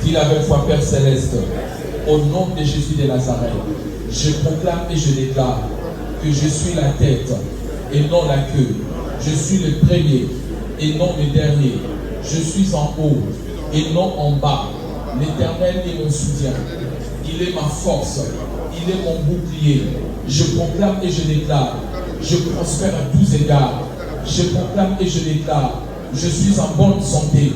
Dis avec foi, Père Céleste, au nom de Jésus de Nazareth, je proclame et je déclare que je suis la tête et non la queue. Je suis le premier et non le dernier. Je suis en haut et non en bas. L'Éternel est mon soutien. Il est ma force. Il est mon bouclier. Je proclame et je déclare. Je prospère à tous égards. Je proclame et je déclare. Je suis en bonne santé.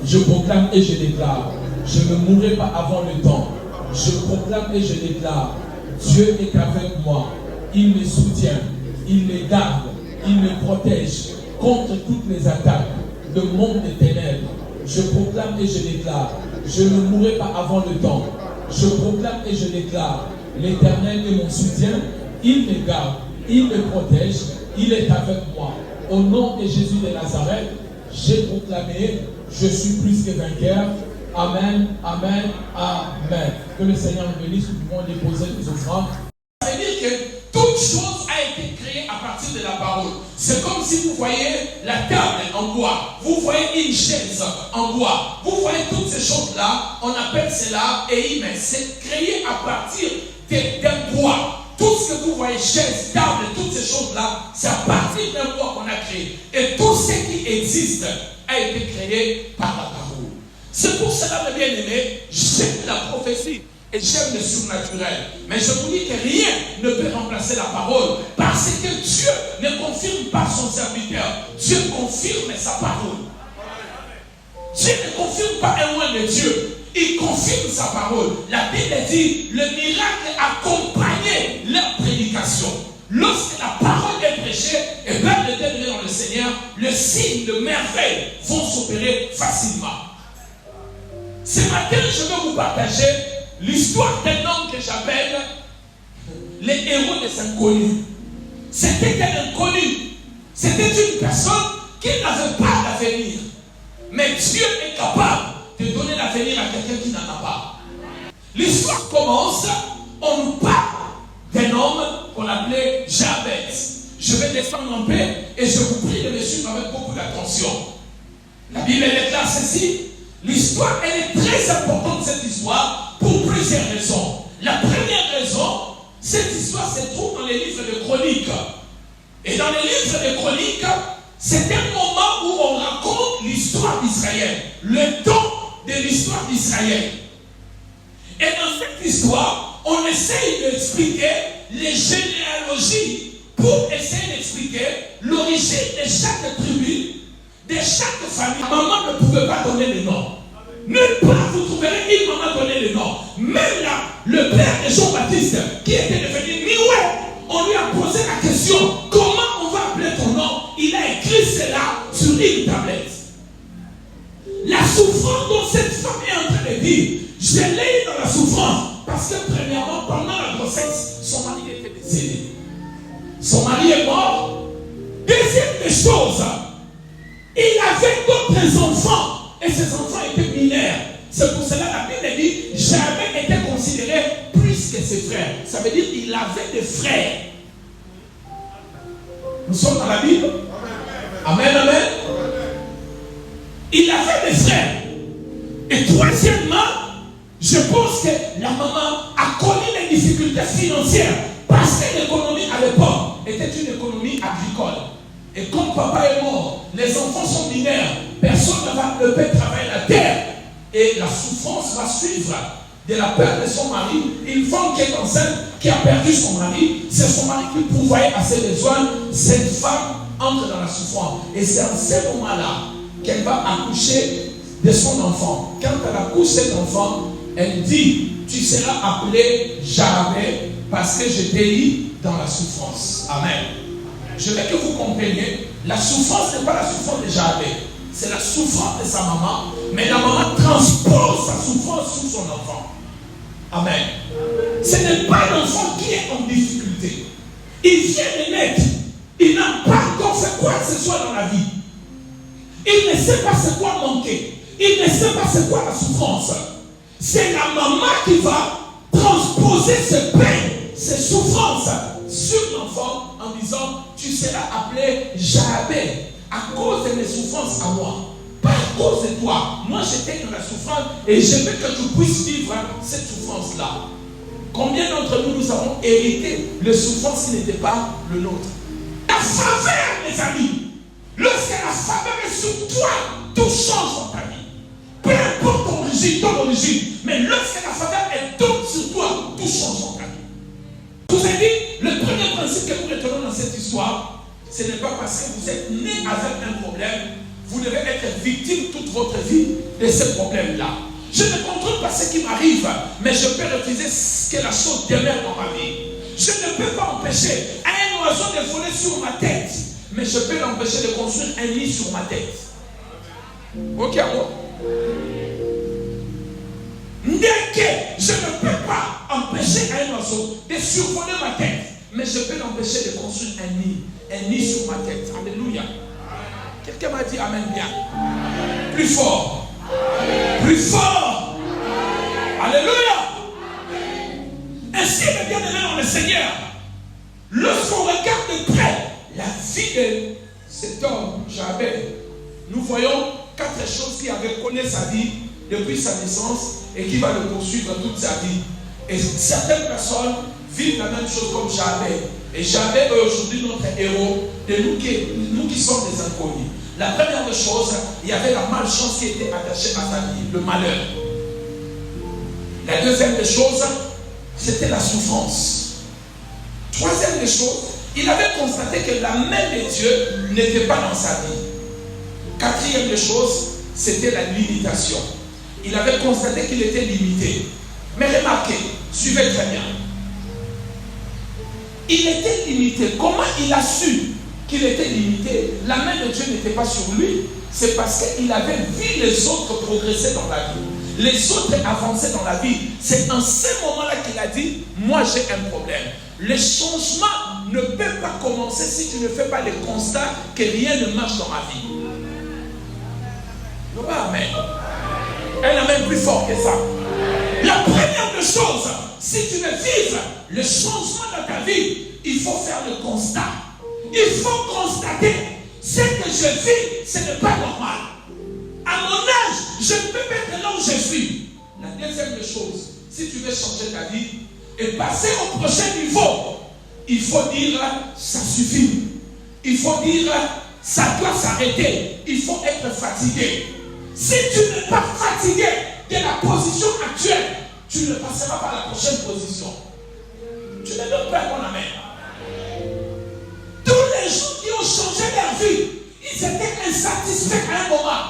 Je proclame et je déclare. Je ne mourrai pas avant le temps. Je proclame et je déclare. Dieu est avec moi. Il me soutient. Il me garde. Il me protège contre toutes les attaques de monde des ténèbres. Je proclame et je déclare. Je ne mourrai pas avant le temps. Je proclame et je déclare. L'Éternel est mon soutien. Il me garde. Il me protège. Il est avec moi. Au nom de Jésus de Nazareth, j'ai proclamé, je suis plus que vainqueur. Amen, amen, amen. Que le Seigneur nous bénisse, nous pouvons déposer nos offrandes. Ça veut dire que toute chose a été créée à partir de la parole. C'est comme si vous voyez la table en bois, vous voyez une chaise en bois, vous voyez toutes ces choses-là, on appelle cela éime. C'est créé à partir d'un bois. Tout ce que vous voyez, chaise, table, toutes ces choses-là, c'est à partir d'un bois qu'on a créé. Et tout ce qui existe a été créé par la parole. C'est pour cela, mes bien-aimés, j'aime la prophétie et j'aime le surnaturel. Mais je vous dis que rien ne peut remplacer la parole. Parce que Dieu ne confirme pas son serviteur. Dieu confirme sa parole. Dieu ne confirme pas un loin de Dieu. Il confirme sa parole. La Bible dit, le miracle accompagnait leur prédication. Lorsque la parole est prêchée et bien déterminée dans le Seigneur, le signe de merveille vont s'opérer facilement. Ce matin, je vais vous partager l'histoire d'un homme que j'appelle les héros des inconnus. C'était un inconnu. C'était une personne qui n'avait pas d'avenir. Mais Dieu est capable de donner l'avenir à quelqu'un qui n'en a pas. L'histoire commence, on nous parle d'un homme qu'on appelait Jabez. Je vais descendre en paix et je vous prie de me suivre avec beaucoup d'attention. La Bible déclare ceci. L'histoire, elle est très importante, cette histoire, pour plusieurs raisons. La première raison, cette histoire se trouve dans les livres de Chroniques. Et dans les livres de Chroniques, c'est un moment où on raconte l'histoire d'Israël, le temps de l'histoire d'Israël. Et dans cette histoire, on essaye d'expliquer les généalogies pour essayer d'expliquer l'origine de chaque tribu, de chaque famille. Maman ne pouvait pas donner le nom. Nulle part vous trouverez une maman donner le nom. Même là, le père de Jean-Baptiste, qui était devenu Mioué, on lui a posé la question, comment on va appeler ton nom? Il a écrit cela sur une tablette. La souffrance dont cette femme est en train de vivre, je l'ai dans la souffrance. Parce que premièrement, pendant la grossesse, son mari était décédé. Son mari est mort. Deuxième des choses, il avait d'autres enfants. Et ces enfants étaient mineurs. C'est pour cela que la Bible dit, jamais été considéré plus que ses frères. Ça veut dire qu'il avait des frères. Nous sommes dans la Bible. Amen, amen. Il avait des frères. Et troisièmement, je pense que la maman a connu les difficultés financières parce que l'économie à l'époque était une économie agricole. Et comme papa est mort, les enfants sont mineurs, personne ne peut travailler la terre. Et la souffrance va suivre de la perte de son mari. Une femme qui est enceinte, qui a perdu son mari, c'est son mari qui pourvoyait à ses besoins. Cette femme entre dans la souffrance. Et c'est en ce moment-là qu'elle va accoucher de son enfant. Quand elle accouche cet enfant, elle dit, tu seras appelé Javé parce que je t'ai mis dans la souffrance. Amen. Je veux que vous compreniez, la souffrance n'est pas la souffrance de Javé. C'est la souffrance de sa maman, mais la maman transpose sa souffrance sur son enfant. Amen. Ce n'est pas l'enfant qui est en difficulté. Il vient de naître. Il n'a pas encore fait quoi que ce soit dans la vie. Il ne sait pas c'est quoi manquer. Il ne sait pas c'est quoi la souffrance. C'est la maman qui va transposer ses peines, ses souffrances sur l'enfant en disant, tu seras appelé Javé à cause de mes souffrances à moi. Pas à cause de toi. Moi, j'étais dans la souffrance et je veux que tu puisses vivre cette souffrance-là. Combien d'entre nous, nous avons hérité les souffrances qui n'étaient pas le nôtre? La faveur, mes amis. Lorsque la faveur est sur toi, tout change dans ta vie. Peu importe ton origine, mais lorsque la faveur est toute sur toi, tout change dans ta vie. Je vous ai dit, le premier principe que nous retenons dans cette histoire, ce n'est pas parce que vous êtes né avec un problème, vous devez être victime toute votre vie de ce problème-là. Je ne contrôle pas ce qui m'arrive, mais je peux refuser que la chose demeure dans ma vie. Je ne peux pas empêcher un oiseau de voler sur ma tête, mais je peux l'empêcher de construire un nid sur ma tête. Ok, alors? Je ne peux pas empêcher un oiseau de survoler ma tête, mais je peux l'empêcher de construire un nid sur ma tête. Alléluia. Quelqu'un m'a dit amen bien. Plus fort. Plus fort. Alléluia. Ainsi, mes bien-aimés dans le Seigneur, lorsqu'on regarde de près la vie de cet homme, Jabez, nous voyons 4 choses qui avaient connu sa vie depuis sa naissance et qui va le poursuivre toute sa vie. Et certaines personnes vivent la même chose comme Jabez. Et Jabez est aujourd'hui notre héros, de nous qui sommes des inconnus. La première des choses, il y avait la malchance qui était attachée à sa vie, le malheur. La deuxième des choses, c'était la souffrance. Troisième des choses, il avait constaté que la main de Dieu n'était pas dans sa vie. Quatrième des choses, c'était la limitation. Il avait constaté qu'il était limité. Mais remarquez, suivez très bien. Il était limité. Comment il a su qu'il était limité? La main de Dieu n'était pas sur lui. C'est parce qu'il avait vu les autres progresser dans la vie. Les autres avancer dans la vie. C'est en ce moment-là qu'il a dit, moi j'ai un problème. Le changement ne peut pas commencer si tu ne fais pas le constat que rien ne marche dans ma vie. Non, pas amen. Un amen plus fort que ça. La première des choses, si tu veux vivre le changement dans ta vie, il faut faire le constat. Il faut constater ce que je vis, ce n'est pas normal. À mon âge, je ne peux pas être là où je suis. La deuxième des choses, si tu veux changer ta vie et passer au prochain niveau, il faut dire ça suffit. Il faut dire ça doit s'arrêter. Il faut être fatigué. Si tu n'es pas fatigué de la position actuelle, tu ne passeras pas à la prochaine position. Tu ne donnes pas mon amen. Tous les gens qui ont changé leur vie, ils étaient insatisfaits à un moment.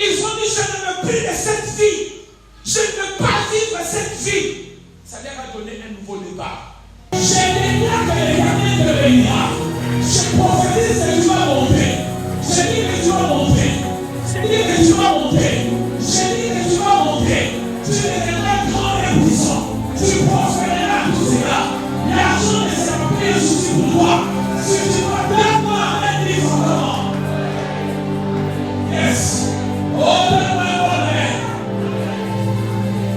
Ils ont dit, je ne veux plus de cette vie. Je ne veux pas vivre cette vie. Ça leur a donné un nouveau départ. Je déclare que l'Éternel te bénira. Je prophétise que tu vas monter. Je dis que tu vas monter. Je dis que tu vas monter. Je dis que tu vas monter. Tu deviendras grand et puissant. Tu prospéreras tout cela. L'argent ne sera plus un souci pour toi. Si tu vas donne-moi un livre encore. Yes. Oh, donne-moi un bon amen.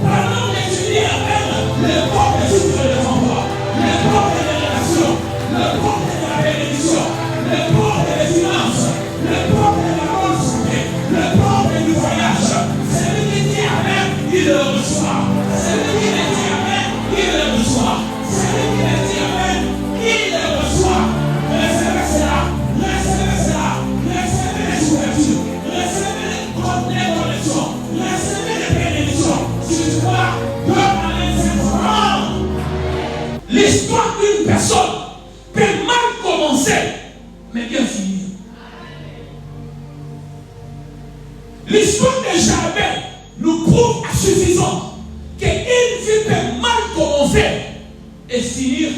Pendant que tu dis amen, le corps de tout ne le prend pas. Le corps de la relation, le corps de la bénédiction, le corps de la finance, le corps de la bonne santé, le corps du voyage. Celui qui dit amen, il le reçoit. Celui qui dit amen, il le reçoit. Celui qui dit amen, il le reçoit. Recevez cela, recevez cela, recevez les ouvertures, recevez les connexions, recevez les bénédictions. Si tu crois, donne amen, c'est grand. L'histoire d'une personne peut mal commencer, mais bien finir. L'histoire de Jabez nous prouve à suffisance qu'une vie peut mal commencer et finir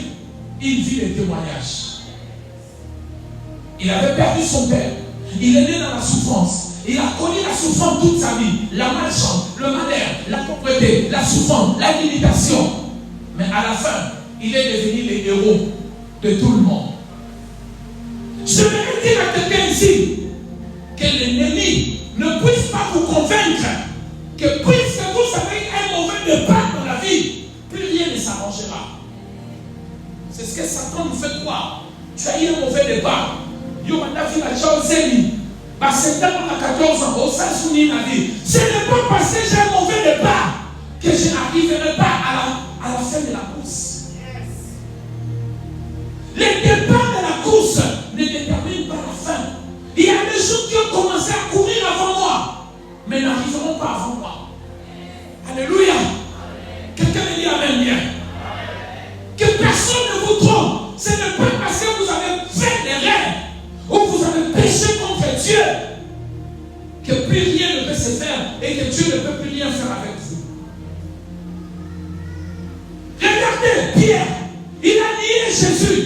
une vie de témoignage. Il avait perdu son père. Il est né dans la souffrance. Il a connu la souffrance toute sa vie. La malchance, le malheur, la pauvreté, la souffrance, la limitation. Mais à la fin, il est devenu le héros de tout le monde. Je vais dire à quelqu'un ici que l'ennemi ne puisse pas vous convaincre que puisque vous avez un mauvais départ dans la vie, plus rien ne s'arrangera. C'est ce que Satan nous fait croire. Tu as eu un mauvais départ. C'est dans 14 ans, au Saint-Soumis m'a dit, ce n'est pas parce que j'ai un mauvais départ que je n'arriverai pas à la fin de la course. Le départ de la course ne détermine pas la fin. Il y a des gens qui ont commencé à courir avant moi, mais n'arriveront pas avant moi. Alléluia. Quelqu'un me dit amen bien. Que personne ne vous trompe. Ce n'est pas parce que vous avez fait des rêves ou vous avez péché contre Dieu que plus rien ne peut se faire et que Dieu ne peut plus rien faire avec vous. Regardez, Pierre, il a nié Jésus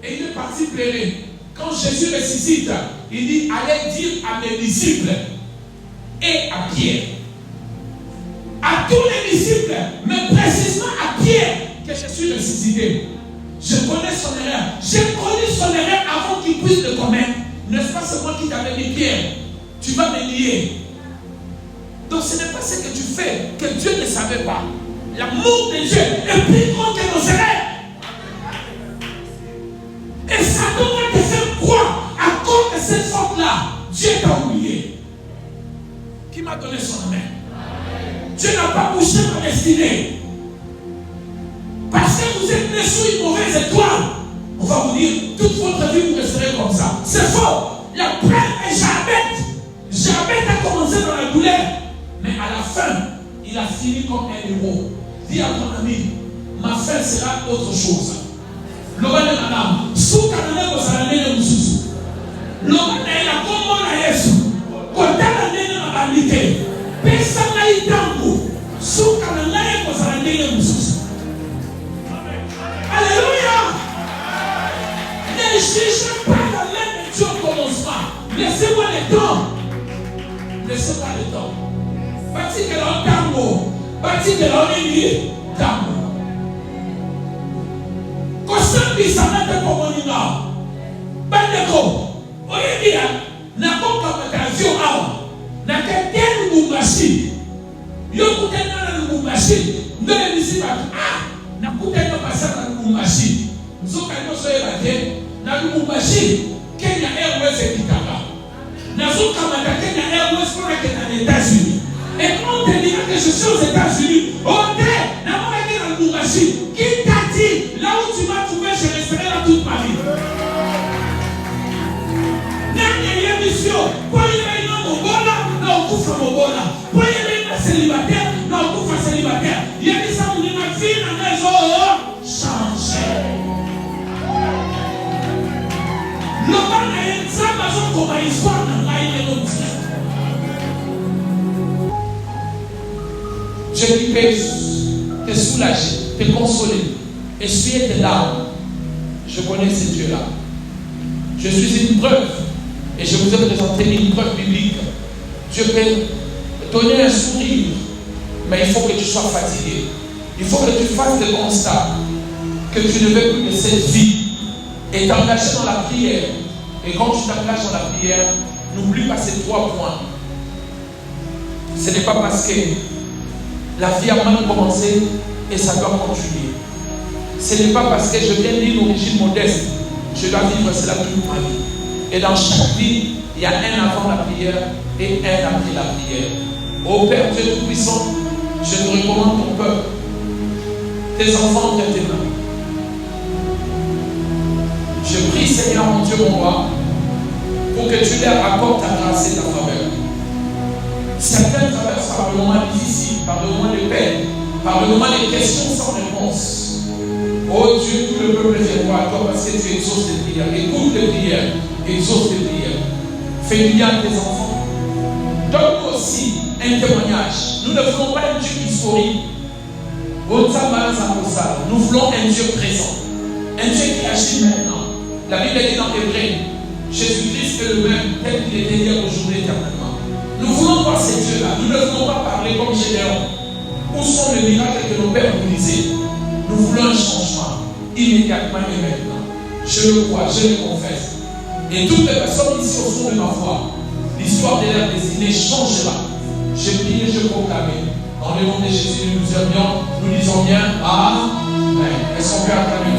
et il est parti pleurer. Quand Jésus ressuscite, il dit, allez dire à mes disciples et à Pierre, à tous les disciples, mais précisément à Pierre, que je suis ressuscité. Je connais son erreur. J'ai connu son erreur avant qu'il puisse le commettre. N'est-ce pas, c'est moi qui t'avais dit, Pierre, tu vas me nier. Donc ce n'est pas ce que tu fais que Dieu ne savait pas. L'amour de Dieu est plus grand que nos erreurs. Et Satan va te faire croire à cause de cette faute-là, Dieu t'a oublié. Qui m'a donné son amen? Dieu n'a pas bouché ma destinée. Parce que vous êtes né sous une mauvaise étoile, on va vous dire, toute votre vie vous resterez comme ça. C'est faux. La preuve est Jabet. Jabet a commencé dans la douleur, mais à la fin, il a fini comme un héros. Dis à ton ami, ma fin sera autre chose. L'obane madame, sous kanane kosala nene mususu. L'obane la kombo na Yesu. Kotala nene mabandite. Pesa na itambu. Sous kanane kosala nene mususu. Alléluia. Ne cherchez pas la main de Dieu au commencement. Laissez-moi le temps. Laissez-moi le temps. Bâti que l'on tambo. Bâti que l'on est tambo. Kosambi sanate komoninga. Bandeko. Oyebia. Nakoka makazio awa. Naketenu mumbashi. Yokutena na mumbashi. Ndole misiba. Nakutena pasana na mumbashi. Nzoka nyoso yebate. Na mumbashi. Kenya Airways ekitaka. Nazoka mata Kenya Airways pour être aux États-Unis. Et on te dira que je suis aux États-Unis. Ok, n'a pas été dans le Mumbashi. Qui t'a dit, là où tu m'as trouvé, je resterai là toute ma vie. Dernière mission. Pour y aller dans mon bona, là on couvre mon bona. Pour y aller dans célibataire, là on couvre célibataire. Il y a des gens qui disent, ma fille, la maison, changer. Le bona est ça, ma zone comme une histoire, n'a pas été notifié. Je lui peux te soulager, te consoler, essuyer tes larmes. Je connais ce Dieu-là. Je suis une preuve et je vous ai présenté une preuve biblique. Dieu peut donner un sourire, mais il faut que tu sois fatigué. Il faut que tu fasses le constat que tu ne veux plus de cette vie et t'engager dans la prière. Et quand tu t'engages dans la prière, n'oublie pas ces 3 points. Ce n'est pas parce que la vie a mal commencé et ça doit continuer. Ce n'est pas parce que je viens d'une origine modeste, je dois vivre cela toute ma vie. Et dans chaque vie, il y a un avant la prière et un après la prière. Ô Père Dieu Tout-Puissant, je te recommande ton peuple, tes enfants entre tes mains. Je prie, Seigneur mon Dieu, mon roi, pour que tu leur apportes ta grâce et ta faveur. Certaines traversent par le moment difficile, par le moment de peine, par le moment de questions sans réponse. Oh Dieu, tout le peuple vient voir toi parce que tu exauces tes prières. Écoute tes prières, exauce tes prières. Fais du bien à tes enfants. Donne-nous aussi un témoignage. Nous ne voulons pas un Dieu historique. Nous voulons un Dieu présent. Un Dieu qui agit maintenant. La Bible dit dans Hébreux, Jésus-Christ est le même tel qu'il était hier, aujourd'hui, éternellement. Nous voulons voir ces dieux-là. Nous ne voulons pas parler comme Gédéon. Où sont les miracles que nos pères nous disaient? Nous voulons un changement immédiatement et maintenant. Je le crois, je le confesse. Et toutes les personnes ici au fond de ma foi, l'histoire de leur destinée changera. Je prie et je proclame. Dans le nom de Jésus, nous aimions, nous disons bien Amen. Est-ce qu'on peut acclamer?